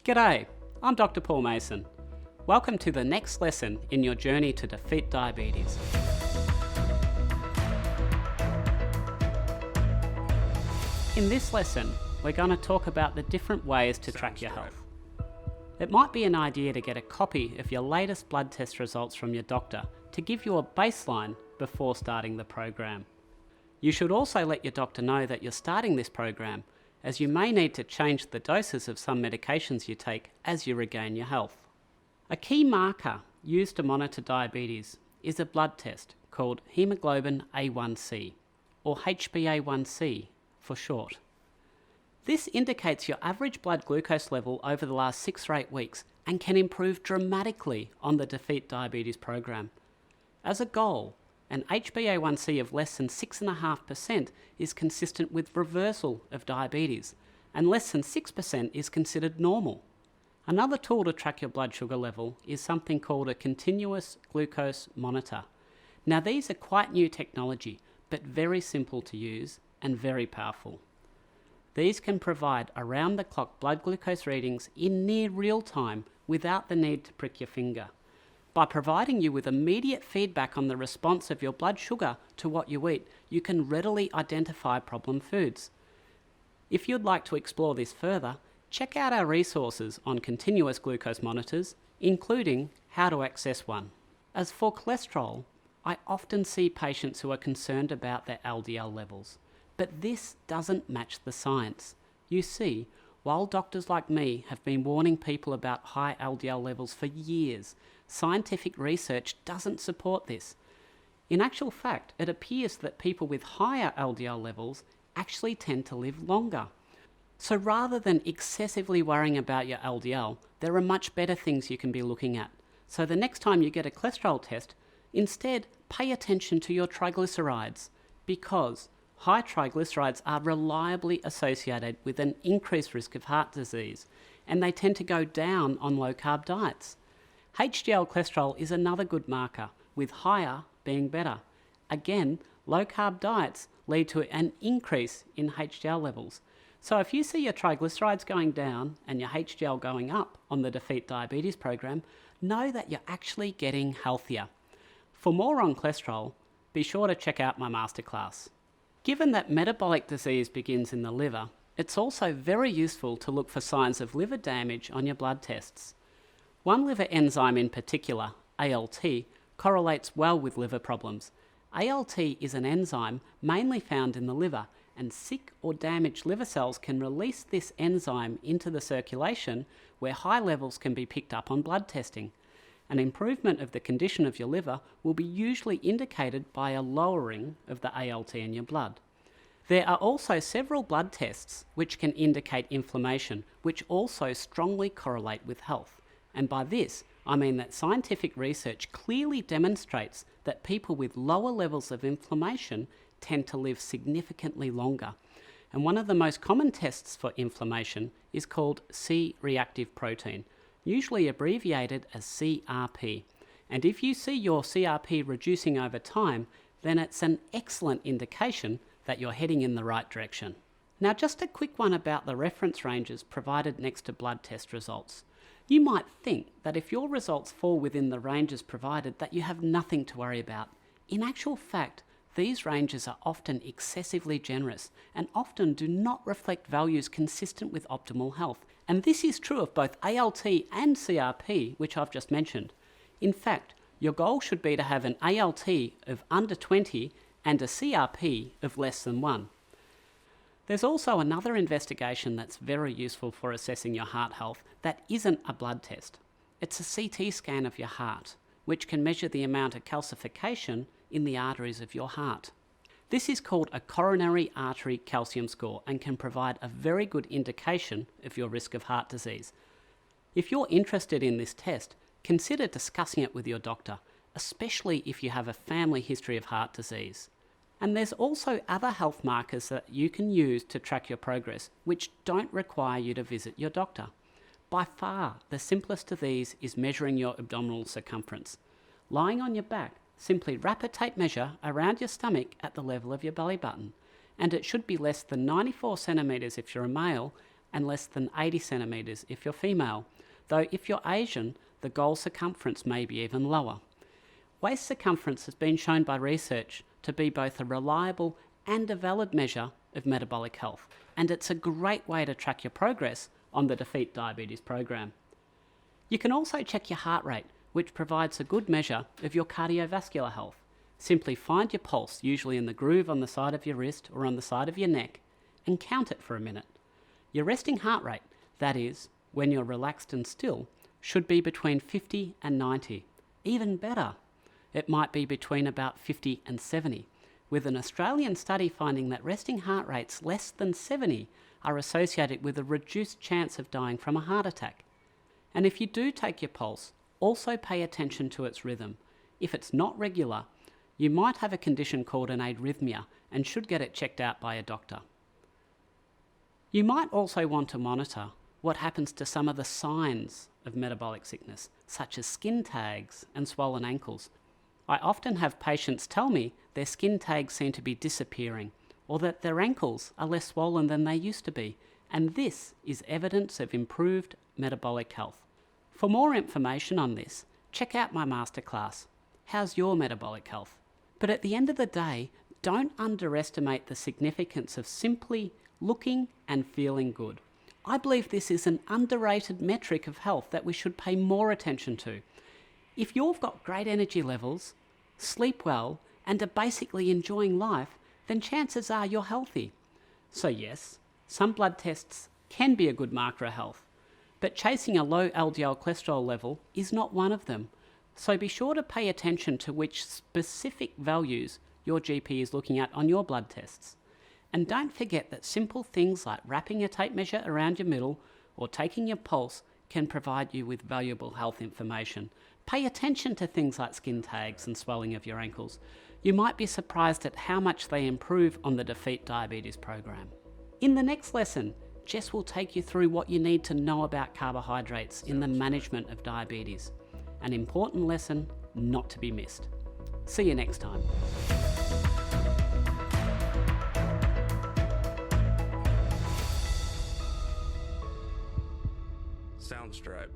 G'day, I'm Dr. Paul Mason. Welcome to the next lesson in your journey to defeat diabetes. In this lesson, we're going to talk about the different ways to track your health. It might be an idea to get a copy of your latest blood test results from your doctor to give you a baseline before starting the program. You should also let your doctor know that you're starting this program, as you may need to change the doses of some medications you take as you regain your health. A key marker used to monitor diabetes is a blood test called Hemoglobin A1c, or HbA1c for short. This indicates your average blood glucose level over the last 6 or 8 weeks and can improve dramatically on the Defeat Diabetes program. As a goal, an HbA1c of less than 6.5% is consistent with reversal of diabetes, and less than 6% is considered normal. Another tool to track your blood sugar level is something called a continuous glucose monitor. Now, these are quite new technology, but very simple to use and very powerful. These can provide around-the-clock blood glucose readings in near real time without the need to prick your finger. By providing you with immediate feedback on the response of your blood sugar to what you eat, you can readily identify problem foods. If you'd like to explore this further, check out our resources on continuous glucose monitors, including how to access one. As for cholesterol, I often see patients who are concerned about their LDL levels, but this doesn't match the science. You see, while doctors like me have been warning people about high LDL levels for years, scientific research doesn't support this. In actual fact, it appears that people with higher LDL levels actually tend to live longer. So rather than excessively worrying about your LDL, there are much better things you can be looking at. So the next time you get a cholesterol test, instead pay attention to your triglycerides, because high triglycerides are reliably associated with an increased risk of heart disease, and they tend to go down on low-carb diets. HDL cholesterol is another good marker, with higher being better. Again, low-carb diets lead to an increase in HDL levels. So if you see your triglycerides going down and your HDL going up on the Defeat Diabetes program, know that you're actually getting healthier. For more on cholesterol, be sure to check out my masterclass. Given that metabolic disease begins in the liver, it's also very useful to look for signs of liver damage on your blood tests. One liver enzyme in particular, ALT, correlates well with liver problems. ALT is an enzyme mainly found in the liver, and sick or damaged liver cells can release this enzyme into the circulation, where high levels can be picked up on blood testing. An improvement of the condition of your liver will be usually indicated by a lowering of the ALT in your blood. There are also several blood tests which can indicate inflammation, which also strongly correlate with health. And by this, I mean that scientific research clearly demonstrates that people with lower levels of inflammation tend to live significantly longer. And one of the most common tests for inflammation is called C-reactive protein, usually abbreviated as CRP. And if you see your CRP reducing over time, then it's an excellent indication that you're heading in the right direction. Now, just a quick one about the reference ranges provided next to blood test results. You might think that if your results fall within the ranges provided, that you have nothing to worry about. In actual fact, these ranges are often excessively generous and often do not reflect values consistent with optimal health. And this is true of both ALT and CRP, which I've just mentioned. In fact, your goal should be to have an ALT of under 20 and a CRP of less than 1. There's also another investigation that's very useful for assessing your heart health that isn't a blood test. It's a CT scan of your heart, which can measure the amount of calcification in the arteries of your heart. This is called a coronary artery calcium score and can provide a very good indication of your risk of heart disease. If you're interested in this test, consider discussing it with your doctor, especially if you have a family history of heart disease. And there's also other health markers that you can use to track your progress, which don't require you to visit your doctor. By far, the simplest of these is measuring your abdominal circumference. Lying on your back, simply wrap a tape measure around your stomach at the level of your belly button, and it should be less than 94 centimetres if you're a male and less than 80 centimetres if you're female, though if you're Asian, the goal circumference may be even lower. Waist circumference has been shown by research to be both a reliable and a valid measure of metabolic health, and it's a great way to track your progress on the Defeat Diabetes program. You can also check your heart rate, which provides a good measure of your cardiovascular health. Simply find your pulse, usually in the groove on the side of your wrist or on the side of your neck, and count it for a minute. Your resting heart rate, that is, when you're relaxed and still, should be between 50 and 90. Even better, it might be between about 50 and 70, with an Australian study finding that resting heart rates less than 70 are associated with a reduced chance of dying from a heart attack. And if you do take your pulse, also pay attention to its rhythm. If it's not regular, you might have a condition called an arrhythmia and should get it checked out by a doctor. You might also want to monitor what happens to some of the signs of metabolic sickness, such as skin tags and swollen ankles. I often have patients tell me their skin tags seem to be disappearing, or that their ankles are less swollen than they used to be, and this is evidence of improved metabolic health. For more information on this, check out my masterclass, How's Your Metabolic Health? But at the end of the day, don't underestimate the significance of simply looking and feeling good. I believe this is an underrated metric of health that we should pay more attention to. If you've got great energy levels, sleep well, and are basically enjoying life, then chances are you're healthy. So yes, some blood tests can be a good marker of health, but chasing a low LDL cholesterol level is not one of them. So be sure to pay attention to which specific values your GP is looking at on your blood tests. And don't forget that simple things like wrapping a tape measure around your middle or taking your pulse can provide you with valuable health information. Pay attention to things like skin tags and swelling of your ankles. You might be surprised at how much they improve on the Defeat Diabetes program. In the next lesson, Jess will take you through what you need to know about carbohydrates in the management of diabetes. An important lesson not to be missed. See you next time. Soundstripe.